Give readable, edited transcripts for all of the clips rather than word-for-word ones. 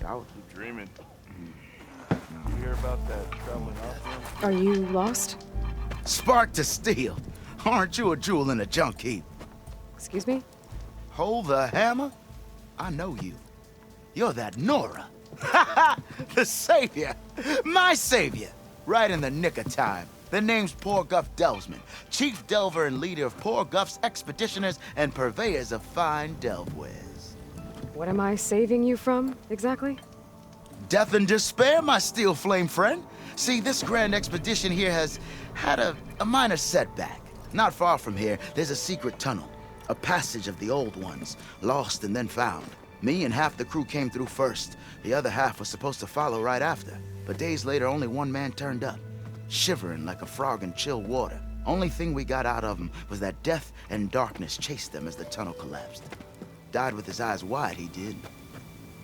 I was dreaming. You hear about that traveling off? Are you lost? Spark to steel. Aren't you a jewel in a junk heap? Excuse me? Hold the hammer? I know you. You're that Nora. The savior. My savior. Right in the nick of time. The name's Poor Guff Delvesman, chief delver and leader of Poor Guff's expeditioners and purveyors of fine delve wares. What am I saving you from, exactly? Death and despair, my steel flame friend. See, this grand expedition here has had a minor setback. Not far from here, there's a secret tunnel. A passage of the old ones, lost and then found. Me and half the crew came through first. The other half was supposed to follow right after. But days later, only one man turned up, shivering like a frog in chill water. Only thing we got out of him was that death and darkness chased them as the tunnel collapsed. Died with his eyes wide, he did.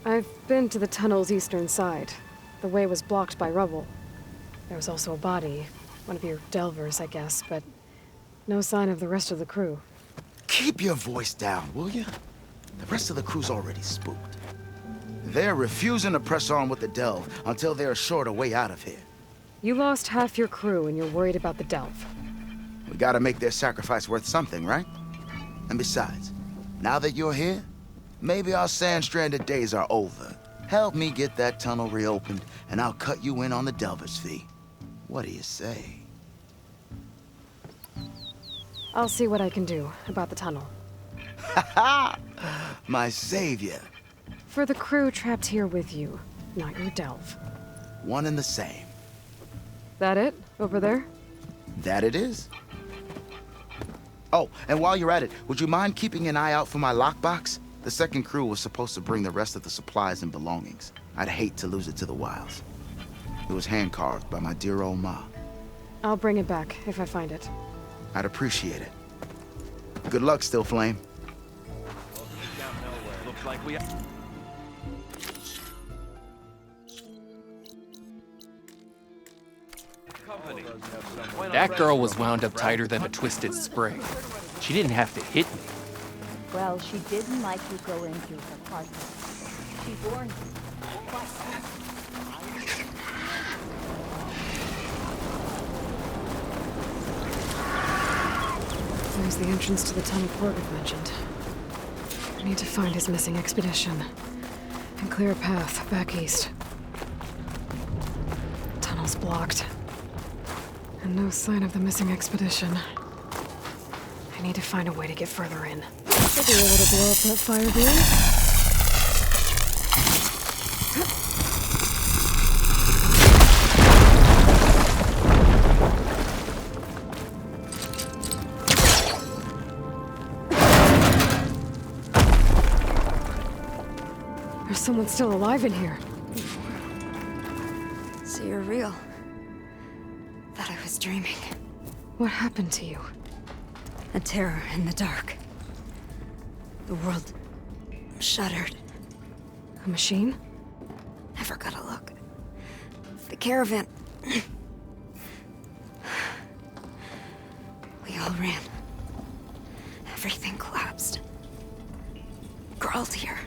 I've been to the tunnel's eastern side. The way was blocked by rubble. There was also a body, one of your delvers, I guess, but no sign of the rest of the crew. Keep your voice down, will you? The rest of the crew's already spooked. They're refusing to press on with the delve until they're assured a way out of here. You lost half your crew and you're worried about the delve. We gotta make their sacrifice worth something, right? And besides, now that you're here, maybe our sand-stranded days are over. Help me get that tunnel reopened, and I'll cut you in on the delver's fee. What do you say? I'll see what I can do about the tunnel. Ha ha! My savior. For the crew trapped here with you, not your delve. One and the same. That it? Over there? That it is. Oh, and while you're at it, would you mind keeping an eye out for my lockbox? The second crew was supposed to bring the rest of the supplies and belongings. I'd hate to lose it to the wilds. It was hand-carved by my dear old ma. I'll bring it back if I find it. I'd appreciate it. Good luck, Still Flame. Looks like we... That girl was wound up tighter than a twisted spring. She didn't have to hit me. Well, she didn't like you go into her apartment. She warned you. There's the entrance to the tunnel Portwood mentioned. I need to find his missing expedition and clear a path back east. Tunnel's blocked. And no sign of the missing expedition. I need to find a way to get further in. Should be able to blow up that fire beam. There's someone still alive in here. So you're real. Thought I was dreaming. What happened to you? A terror in the dark. The world shuddered. A machine? Never got a look. The caravan. We all ran. Everything collapsed. Crawled here.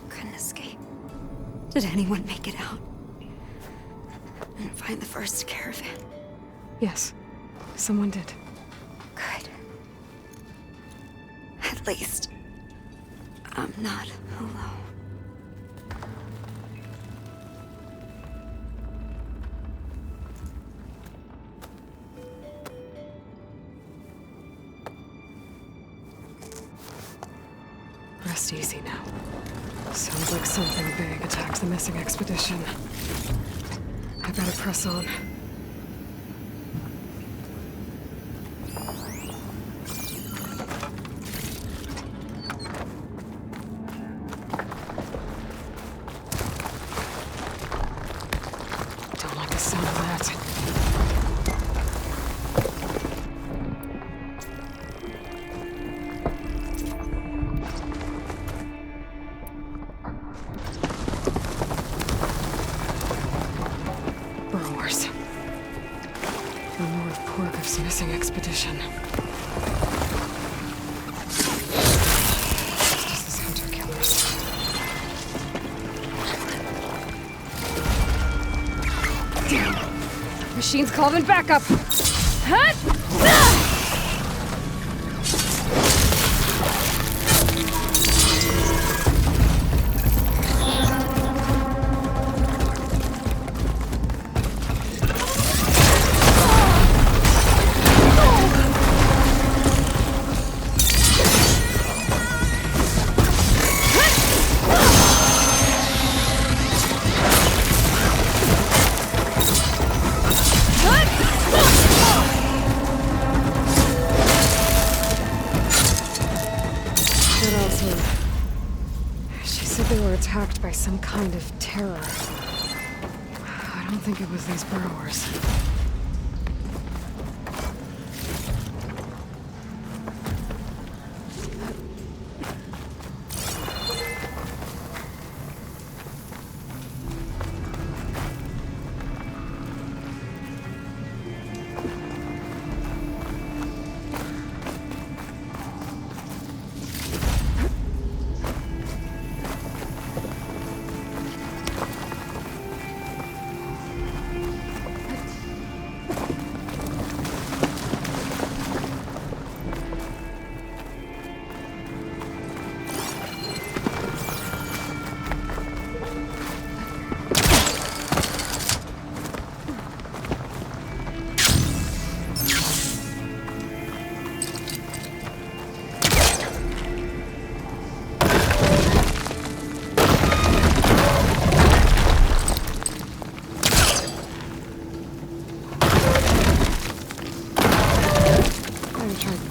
Couldn't escape. Did anyone make it out? And find the first caravan? Yes, someone did. Good. At least, I'm not alone. Rest easy now. Sounds like something big attacked the missing expedition. I better press on. Don't like the sound of that. Burrowers. No more of Porguf's missing expedition. Just as his hunter-killers. Machine's calling backup! Hut! She said they were attacked by some kind of terror. I don't think it was these burrowers.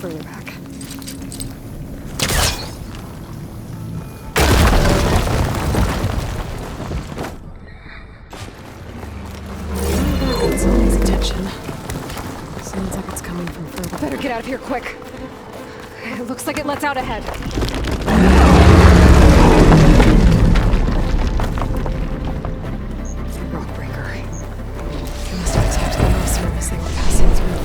Further back. Got somebody's attention. Sounds like it's coming from further. Better get out of here quick. It looks like it lets out ahead. Rockbreaker. They must have attacked the monster as they were passing through.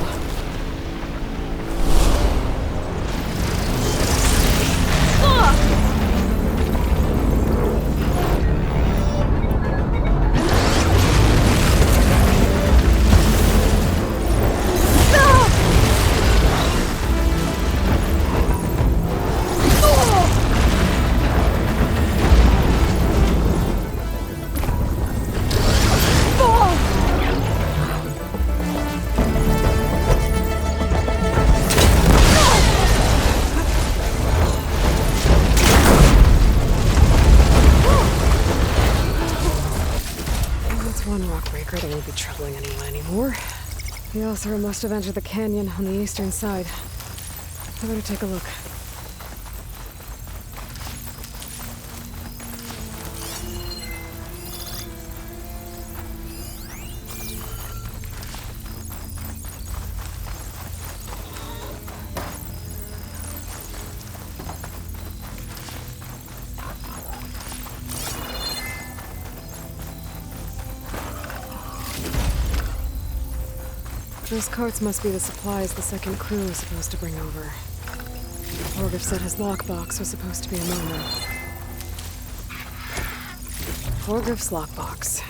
One rockbreaker that won't be troubling anyone anymore. The Oseram must have entered the canyon on the eastern side. I better take a look. Those carts must be the supplies the second crew is supposed to bring over. Horgriff said his lockbox was supposed to be among them. Horgriff's lockbox.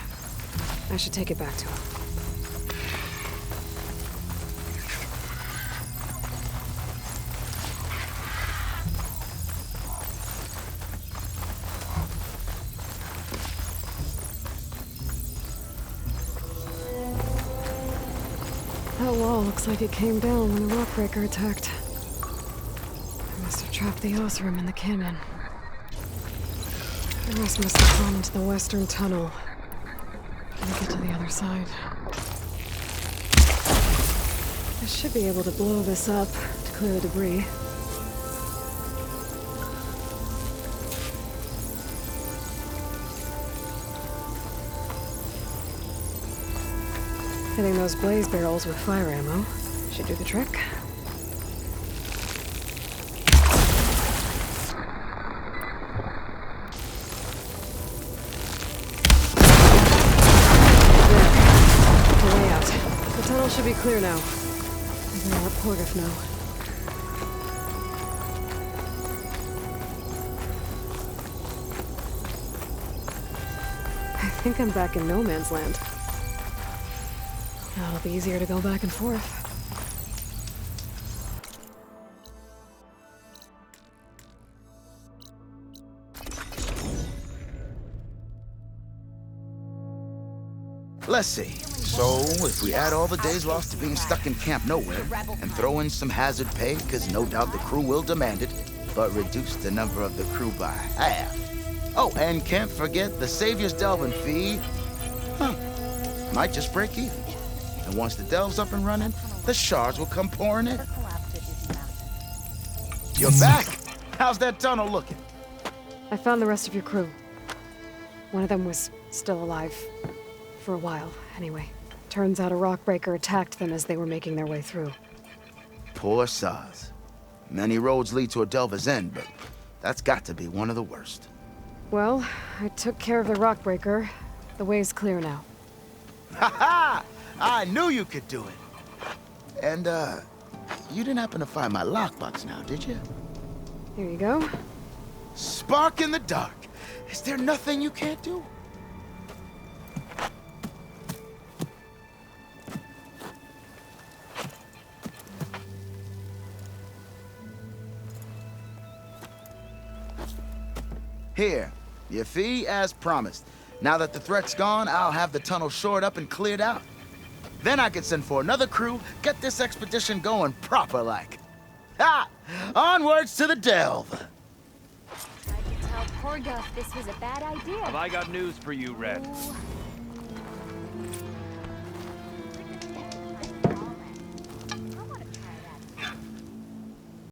I should take it back to him. That wall looks like it came down when the rockbreaker attacked. They must have trapped the Oseram in the canyon. The rest must have gone into the western tunnel. Gotta get to the other side. I should be able to blow this up to clear the debris. Hitting those blaze barrels with fire ammo should do the trick. There. The way out. The tunnel should be clear now. I'm gonna let Horgriff know. I think I'm back in no man's land. Now it'll be easier to go back and forth. Let's see. So, if we add all the days lost to being stuck in Camp Nowhere, and throw in some hazard pay, because no doubt the crew will demand it, but reduce the number of the crew by half. Oh, and can't forget the Savior's delving fee. Might just break even. And once the delve's up and running, the shards will come pouring in. You're back! How's that tunnel looking? I found the rest of your crew. One of them was still alive. For a while, anyway. Turns out a rockbreaker attacked them as they were making their way through. Poor Saz. Many roads lead to a delver's end, but that's got to be one of the worst. Well, I took care of the rockbreaker. The way's clear now. Ha ha! I knew you could do it. And, you didn't happen to find my lockbox now, did you? Here you go. Spark in the dark. Is there nothing you can't do? Here, your fee as promised. Now that the threat's gone, I'll have the tunnel shored up and cleared out. Then I can send for another crew, get this expedition going proper-like. Ha! Onwards to the delve! I could tell Korgoth this was a bad idea. Have I got news for you, Red? Ooh,